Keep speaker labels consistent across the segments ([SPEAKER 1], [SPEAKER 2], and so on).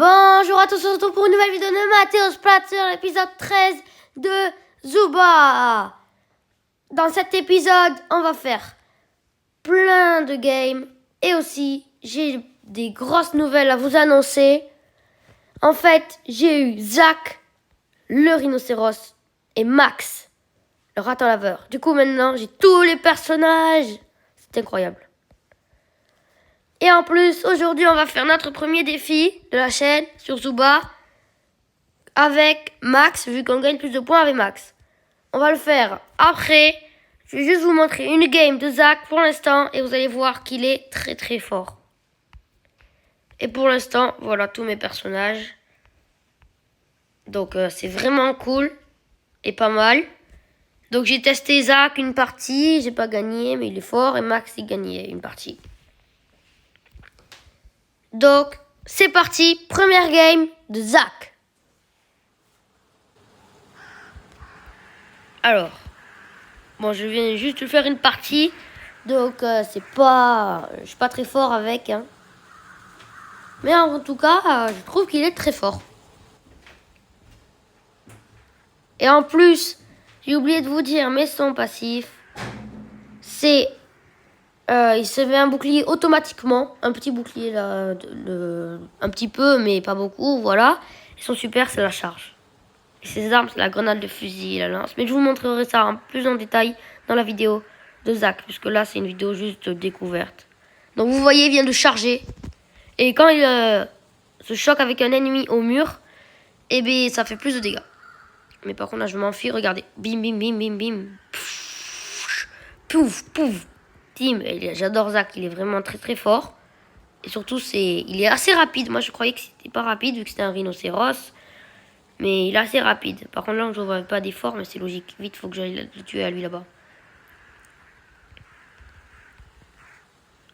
[SPEAKER 1] Bonjour à tous, on se retrouve pour une nouvelle vidéo de Mathéos Platzer, l'épisode 13 de Zuba. Dans cet épisode, on va faire plein de games et aussi j'ai des grosses nouvelles à vous annoncer. En fait, j'ai eu Zach, le rhinocéros, et Max, le raton laveur. Du coup, maintenant, j'ai tous les personnages. C'est incroyable. Et en plus, aujourd'hui, on va faire notre premier défi de la chaîne sur Zuba avec Max, vu qu'on gagne plus de points avec Max. On va le faire après. Je vais juste vous montrer une game de Zach pour l'instant et vous allez voir qu'il est très très fort. Et pour l'instant, voilà tous mes personnages. Donc c'est vraiment cool et pas mal. Donc j'ai testé Zach une partie, j'ai pas gagné mais il est fort et Max il gagnait une partie. Donc, c'est parti, première game de Zach. Alors, bon, je viens juste de faire une partie, donc je suis pas très fort avec, hein. Mais en tout cas, je trouve qu'il est très fort. Et en plus, j'ai oublié de vous dire, mais son passif, c'est... il se met un bouclier automatiquement, un petit bouclier là, un petit peu, mais pas beaucoup, voilà. Et son super, c'est la charge. Et ses armes, c'est la grenade de fusil et la lance. Mais je vous montrerai ça en plus en détail dans la vidéo de Zach, puisque là, c'est une vidéo juste découverte. Donc vous voyez, il vient de charger. Et quand il se choque avec un ennemi au mur, eh bien, ça fait plus de dégâts. Mais par contre, là, je m'enfuis, regardez. Bim, bim, bim, bim, bim. Pouf, pouf. Tim, j'adore Zach, il est vraiment très très fort. Et surtout, il est assez rapide. Moi, je croyais que c'était pas rapide, vu que c'était un rhinocéros. Mais il est assez rapide. Par contre, là, je ne vois pas d'effort, mais c'est logique. Vite, faut que j'aille le tuer à lui là-bas.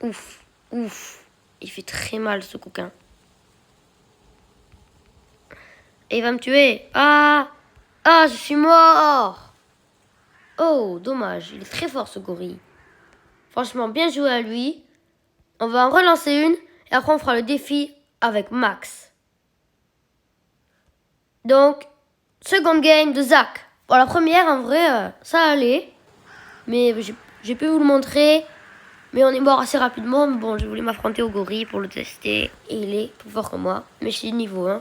[SPEAKER 1] Ouf, ouf. Il fait très mal, ce coquin. Et il va me tuer. Ah, je suis mort. Oh, dommage. Il est très fort, ce gorille. Franchement, bien joué à lui. On va en relancer une. Et après, on fera le défi avec Max. Donc, seconde game de Zach. Bon, la première, en vrai, ça allait. Mais j'ai pu vous le montrer. Mais on est mort assez rapidement. Bon, je voulais m'affronter au gorille pour le tester. Et il est plus fort que moi. Mais je suis niveau 1.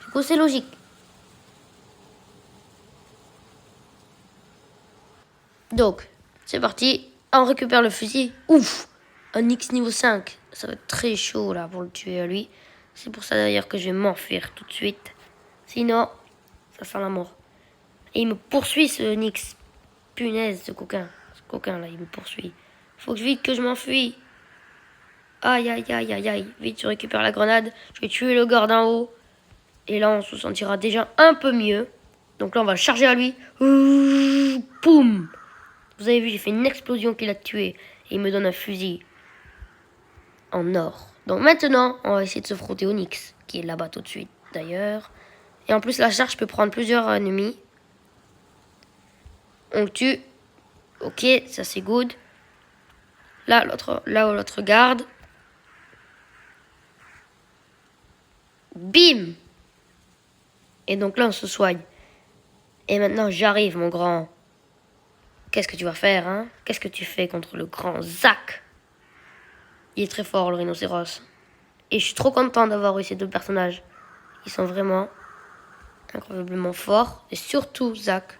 [SPEAKER 1] Du coup, c'est logique. Donc, c'est parti. On récupère le fusil. Ouf! Un X niveau 5. Ça va être très chaud là pour le tuer à lui. C'est pour ça d'ailleurs que je vais m'enfuir tout de suite. Sinon, ça sent la mort. Et il me poursuit ce Nix. Punaise, ce coquin. Ce coquin là, il me poursuit. Faut que vite que je m'enfuis. Aïe, aïe, aïe, aïe, aïe. Vite, je récupère la grenade. Je vais tuer le garde en haut. Et là, on se sentira déjà un peu mieux. Donc là, on va le charger à lui. Ouh, poum! Vous avez vu, j'ai fait une explosion qui l'a tué. Et il me donne un fusil en or. Donc maintenant, on va essayer de se frotter au Nyx, qui est là-bas tout de suite, d'ailleurs. Et en plus, la charge peut prendre plusieurs ennemis. On le tue. Ok, ça c'est good. Là, l'autre garde. Bim! Et donc là, on se soigne. Et maintenant, j'arrive, mon grand. Qu'est-ce que tu vas faire, hein? Qu'est-ce que tu fais contre le grand Zach? Il est très fort, le rhinocéros. Et je suis trop content d'avoir eu ces deux personnages. Ils sont vraiment incroyablement forts. Et surtout, Zach.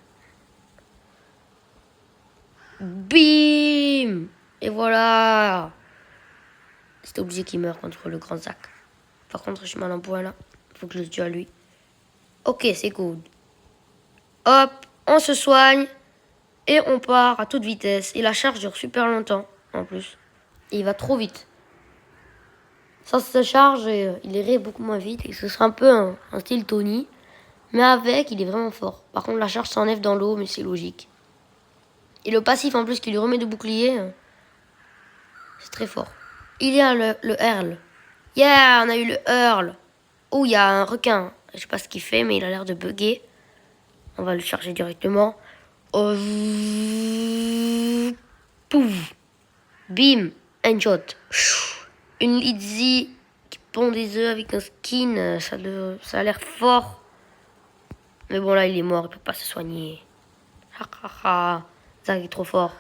[SPEAKER 1] Bim! Et voilà! C'était obligé qu'il meure contre le grand Zach. Par contre, je suis mal en point, là. Il faut que je le tue à lui. Ok, c'est good. Hop, on se soigne. Et on part à toute vitesse. Et la charge dure super longtemps, en plus. Et il va trop vite. Sans sa charge, il irait beaucoup moins vite. Et ce sera un peu un style Tony. Mais avec, il est vraiment fort. Par contre, la charge s'enlève dans l'eau, mais c'est logique. Et le passif, en plus, qui lui remet de bouclier, c'est très fort. Il y a le Hurl. Yeah, on a eu le Hurl. Oh, il y a un requin. Je sais pas ce qu'il fait, mais il a l'air de bugger. On va le charger directement. Oh, pouf. Bim. Un shot. Une Lizzie qui pond des œufs avec un skin. Ça a l'air fort. Mais bon, là, il est mort. Il peut pas se soigner. Zach est trop fort.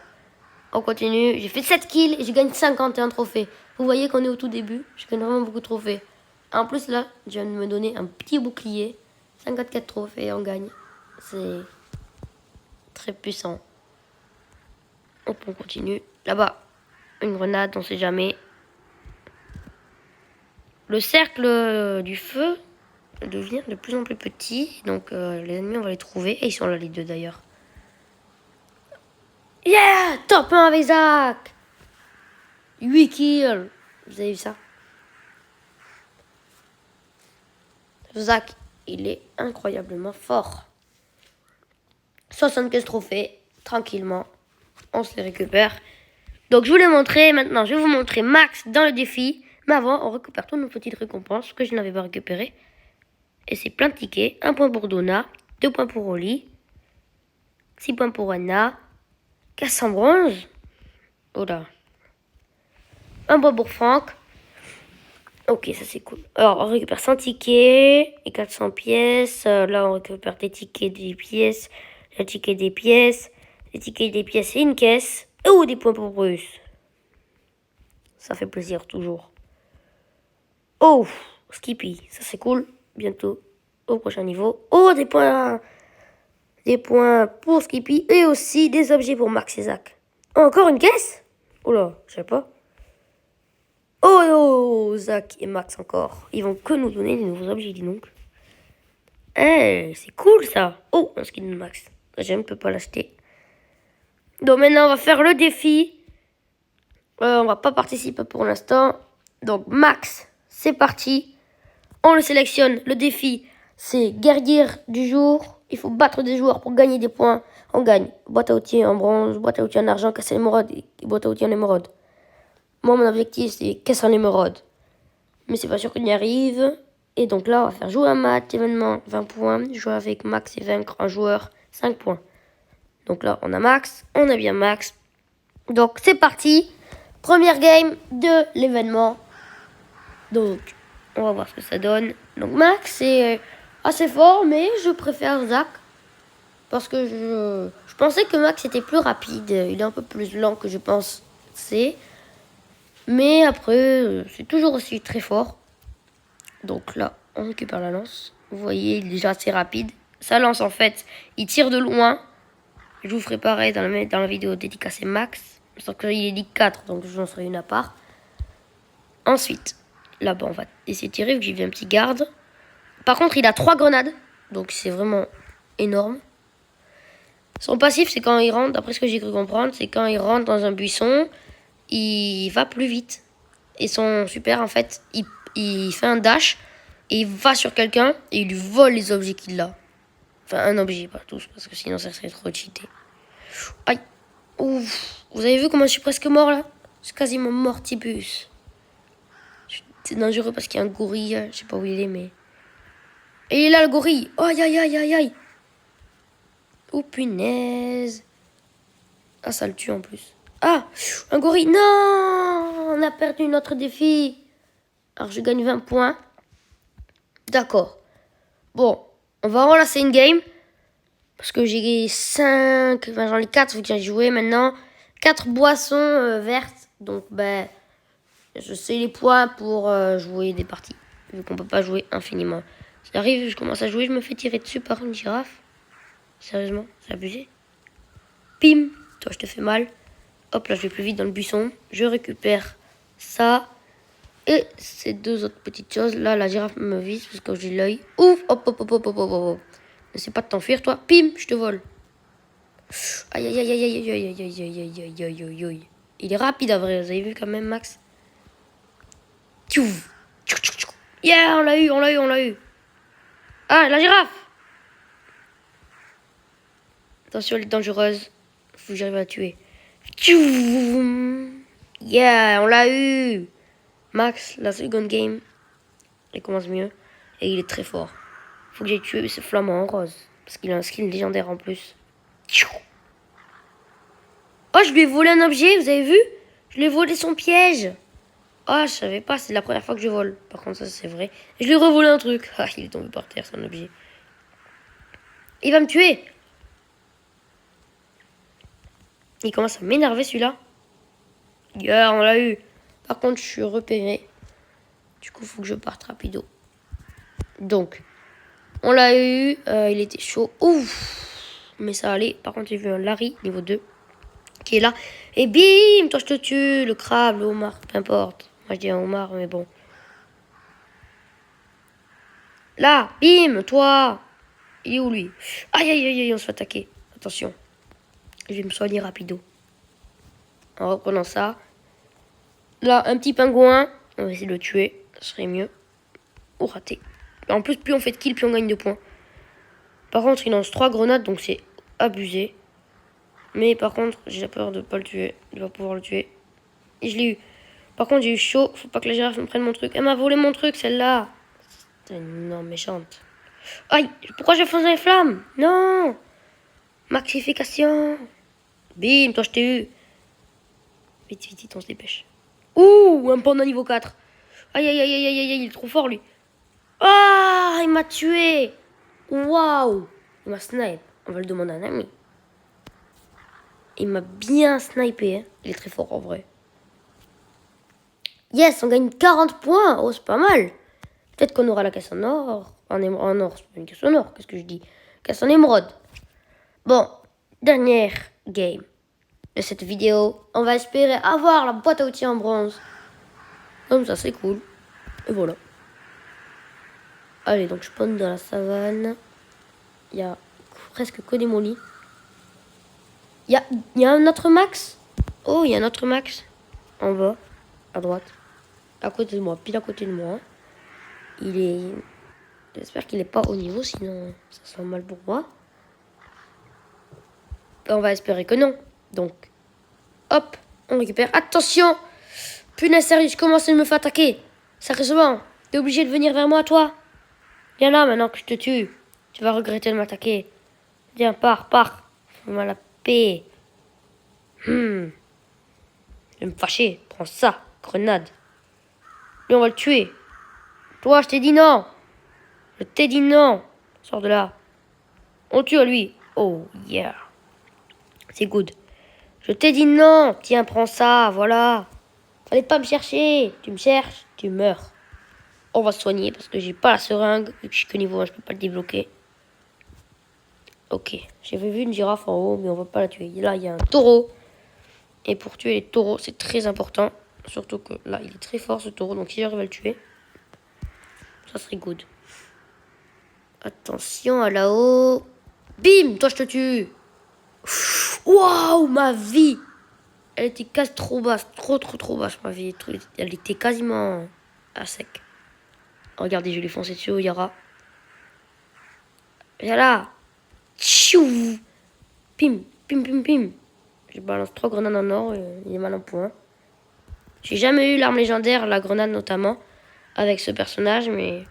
[SPEAKER 1] On continue. J'ai fait 7 kills et je gagne 51 trophées. Vous voyez qu'on est au tout début. Je gagne vraiment beaucoup de trophées. En plus, là, je viens de me donner un petit bouclier. 54 trophées, on gagne. C'est très puissant. Hop, on continue. Là-bas, une grenade, on sait jamais. Le cercle du feu devient de plus en plus petit. Donc, les ennemis, on va les trouver. Et ils sont là, les deux, d'ailleurs. Yeah! Top 1 avec Zach! 8 kills. Vous avez vu ça? Zach, il est incroyablement fort. 75 trophées, tranquillement. On se les récupère. Donc, je vous l'ai montré. Maintenant, je vais vous montrer Max dans le défi. Mais avant, on récupère toutes nos petites récompenses que je n'avais pas récupérées. Et c'est plein de tickets. 1 point pour Donna, 2 points pour Oli, 6 points pour Anna, 400 bronze. Oh là. 1 point pour Franck. Ok, ça c'est cool. Alors, on récupère 100 tickets et 400 pièces. Là, on récupère des tickets, des pièces, les tickets des pièces, les tickets des pièces et une caisse. Oh, des points pour Bruce. Ça fait plaisir, toujours. Oh, Skippy, ça c'est cool. Bientôt au prochain niveau. Oh, des points. Des points pour Skippy et aussi des objets pour Max et Zach. Encore une caisse? Oh là, je sais pas. Oh, Zach et Max encore. Ils vont que nous donner des nouveaux objets, dis donc. Eh, c'est cool ça. Oh, un skin de Max. Je ne peux pas l'acheter. Donc maintenant, on va faire le défi. On va pas participer pour l'instant. Donc Max, c'est parti. On le sélectionne. Le défi, c'est guerrier du jour. Il faut battre des joueurs pour gagner des points. On gagne boîte à outils en bronze, boîte à outils en argent, caisse en émeraude et boîte à outils en émeraude. Moi, mon objectif, c'est caisse en émeraude. Mais c'est pas sûr qu'on y arrive. Et donc là, on va faire jouer un match, événement, 20 points. Jouer avec Max et vaincre un joueur, 5 points. Donc là, on a Max, on a bien Max. Donc c'est parti. Première game de l'événement. Donc, on va voir ce que ça donne. Donc Max est assez fort, mais je préfère Zach. Parce que je pensais que Max était plus rapide. Il est un peu plus lent que je pensais. Mais après, c'est toujours aussi très fort. Donc là, on récupère la lance. Vous voyez, il est déjà assez rapide. Sa lance, en fait, il tire de loin. Je vous ferai pareil dans la vidéo dédicacée Max. Sauf qu'il est dit 4, donc j'en ferai une à part. Ensuite, là-bas, on va essayer de tirer, vu que j'ai vu un petit garde. Par contre, il a 3 grenades. Donc c'est vraiment énorme. Son passif, c'est quand il rentre, d'après ce que j'ai cru comprendre, c'est quand il rentre dans un buisson, il va plus vite. Et son super, en fait, il fait un dash et il va sur quelqu'un et il lui vole les objets qu'il a. Enfin, un objet, pas tous, parce que sinon ça serait trop cheaté. Aïe. Ouf. Vous avez vu comment je suis presque mort là? Je suis quasiment mortibus. C'est dangereux parce qu'il y a un gorille, je sais pas où il est, mais... Et il est là le gorille. Oh, aïe, aïe, aïe, aïe, aïe. Oh, punaise. Ah, ça le tue en plus. Ah, un gorille. Non, on a perdu notre défi. Alors, je gagne 20 points. D'accord. Bon, on va relancer une game. Parce que j'ai 5... Enfin, j'en ai 4 vu que j'ai joué maintenant. 4 boissons vertes. Donc, ben... Je sais les points pour jouer des parties. Vu qu'on peut pas jouer infiniment. J'arrive, je commence à jouer, je me fais tirer dessus par une girafe. Sérieusement, c'est abusé. Pim, toi je te fais mal. Hop, là je vais plus vite dans le buisson. Je récupère ça. Et ces 2 autres petites choses. Là, la girafe me vise parce que j'ai l'œil. Ouf, hop, hop, hop, hop, hop, hop, hop. N'essaie pas de t'enfuir, toi. Pim, je te vole. Aïe, aïe, aïe, aïe, aïe, aïe, aïe, aïe, aïe, aïe, aïe, aïe, aïe. Il est rapide, à vrai. Vous avez vu quand même, Max? Yeah, on l'a eu, on l'a eu, on l'a eu. Ah, la girafe. Attention, elle est dangereuse. Faut que j'arrive à la tuer. Yeah, on l'a eu. Max, la seconde game, elle commence mieux. Et il est très fort. Faut que j'aille tuer ce flamant en rose. Parce qu'il a un skin légendaire en plus. Oh, je lui ai volé un objet, vous avez vu? Je lui ai volé son piège. Ah, je savais pas, c'est la première fois que je vole. Par contre, ça, c'est vrai. Je lui ai revolé un truc. Ah, il est tombé par terre, c'est un objet. Il va me tuer. Il commence à m'énerver, celui-là. Yeah, on l'a eu. Par contre, je suis repéré. Du coup, il faut que je parte rapido. Donc, on l'a eu. Il était chaud. Ouf. Mais ça allait. Par contre, j'ai vu un Larry, niveau 2, qui est là. Et bim, toi, je te tue. Le crabe, le homard, peu importe. Moi, je dis un homard, mais bon. Là, bim, toi. Il est où, lui? Aïe, aïe, aïe, aïe, on se fait attaquer. Attention. Je vais me soigner rapido. En reprenant ça. Là, un petit pingouin. On va essayer de le tuer. Ça serait mieux. Oh, raté. En plus, plus on fait de kills, plus on gagne de points. Par contre, il lance 3 grenades, donc c'est abusé. Mais par contre, j'ai peur de ne pas le tuer. De ne pas pouvoir le tuer. Et je l'ai eu. Par contre, j'ai eu chaud. Faut pas que la girafe me prenne mon truc. Elle m'a volé mon truc, celle-là. C'est une énorme méchante. Aïe, pourquoi j'ai foncé les flammes? Non. Maxification. Bim, toi, je t'ai eu. Vite, vite, vite, on se dépêche. Ouh, un panda niveau 4. Aïe, aïe, aïe, aïe, aïe, aïe, il est trop fort, lui. Ah, il m'a tué. Waouh. Il m'a snipe. On va le demander à un ami. Il m'a bien snipé. Hein. Il est très fort, en vrai. Yes, on gagne 40 points. Oh, c'est pas mal. Peut-être qu'on aura la caisse en or. En or, c'est pas une caisse en or. Qu'est-ce que je dis? Caisse en émeraude. Bon, dernière game de cette vidéo. On va espérer avoir la boîte à outils en bronze. Comme ça, c'est cool. Et voilà. Allez, donc je spawn dans la savane. Il y a presque que des mollies. Il y a un autre max. Oh, il y a un autre max. En bas, à droite. À côté de moi, pile à côté de moi. Il est... J'espère qu'il n'est pas au niveau, sinon ça sent mal pour moi. On va espérer que non. Donc, hop, on récupère. Attention! Punaise, sérieux, je commence à me faire attaquer. Sérieusement, t'es obligé de venir vers moi, toi? Viens là, maintenant que je te tue. Tu vas regretter de m'attaquer. Viens, pars. Fais-moi la paix. Je vais me fâcher. Prends ça, grenade. Lui, on va le tuer. Toi, je t'ai dit non. Je t'ai dit non. Sors de là. On le tue à lui. Oh, yeah. C'est good. Je t'ai dit non. Tiens, prends ça, voilà. Fallait pas me chercher. Tu me cherches, tu meurs. On va se soigner parce que j'ai pas la seringue. Vu que je suis que niveau 1, je peux pas le débloquer. Ok. J'avais vu une girafe en haut, mais on va pas la tuer. Là, il y a un taureau. Et pour tuer les taureaux, c'est très important. Surtout que là, il est très fort ce taureau. Donc si j'arrive à le tuer, ça serait good. Attention à là-haut. Bim, toi je te tue. Waouh, ma vie. Elle était quasi trop basse. Trop basse, ma vie. Elle était quasiment à sec. Regardez, je vais lui foncer dessus au Yara. Viens là. Tchou. Pim. Je balance 3 grenades en or. Il est mal en point. J'ai jamais eu l'arme légendaire, la grenade notamment, avec ce personnage, mais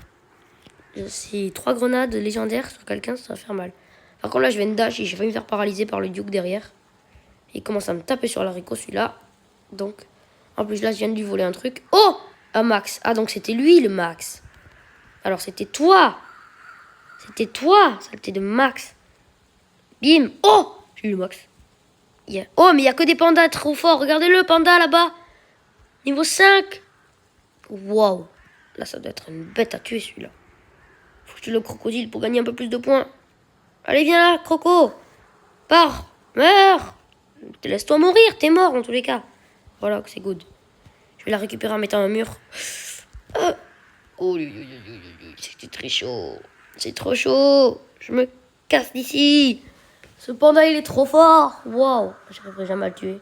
[SPEAKER 1] si 3 grenades légendaires sur quelqu'un, ça va faire mal. Par contre, là, je viens de dash et je vais me faire paralyser par le Duke derrière. Il commence à me taper sur l'haricot, celui-là. Donc, en plus, là, je viens de lui voler un truc. Oh! Un Max. Ah, donc c'était lui, le Max. Alors, c'était toi. C'était toi, saleté de Max. Bim. Oh! J'ai eu le Max. Oh, mais il n'y a que des pandas trop forts. Regardez-le, panda, là-bas. Niveau 5. Waouh. Là, ça doit être une bête à tuer, celui-là. Faut que je tue le crocodile pour gagner un peu plus de points. Allez, viens là, croco. Pars. Meurs. Laisse-toi mourir. T'es mort, en tous les cas. Voilà, c'est good. Je vais la récupérer en mettant un mur. Oh, c'était très chaud. C'est trop chaud. Je me casse d'ici. Ce panda, il est trop fort. Waouh. Je n'arriverai jamais à le tuer.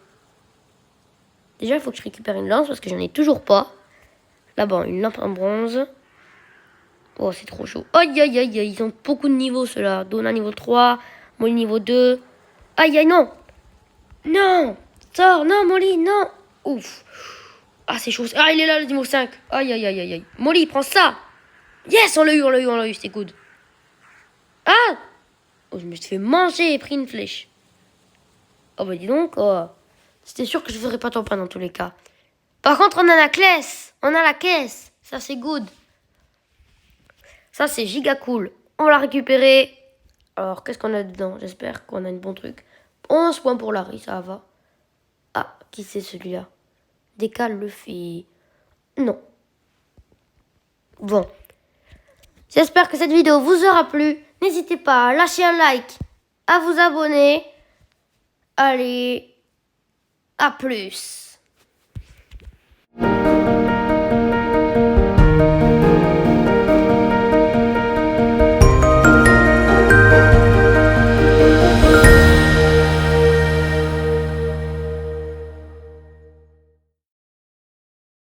[SPEAKER 1] Déjà, il faut que je récupère une lance parce que j'en ai toujours pas. Là-bas, une lampe en bronze. Oh, c'est trop chaud. Aïe, aïe, aïe, aïe. Ils ont beaucoup de niveaux, ceux-là. Donna niveau 3, Molly niveau 2. Aïe, aïe, non. Non. Sors, non, Molly, non. Ouf. Ah, c'est chaud. Ah, il est là, le niveau 5. Aïe, aïe, aïe, aïe, aïe. Molly, prends ça. Yes, on l'a eu. C'est good. Ah. Oh, je me suis fait manger et pris une flèche. Oh, bah dis donc. Oh. C'était sûr que je ne ferais pas ton pain dans tous les cas. Par contre, on a la caisse. On a la caisse. Ça, c'est good. Ça, c'est giga cool. On va la récupérer. Alors, qu'est-ce qu'on a dedans? J'espère qu'on a un bon truc. 11 points pour Larry, ça va. Ah, qui c'est celui-là? Décale le fait. Non. Bon. J'espère que cette vidéo vous aura plu. N'hésitez pas à lâcher un like, à vous abonner. Allez, à plus.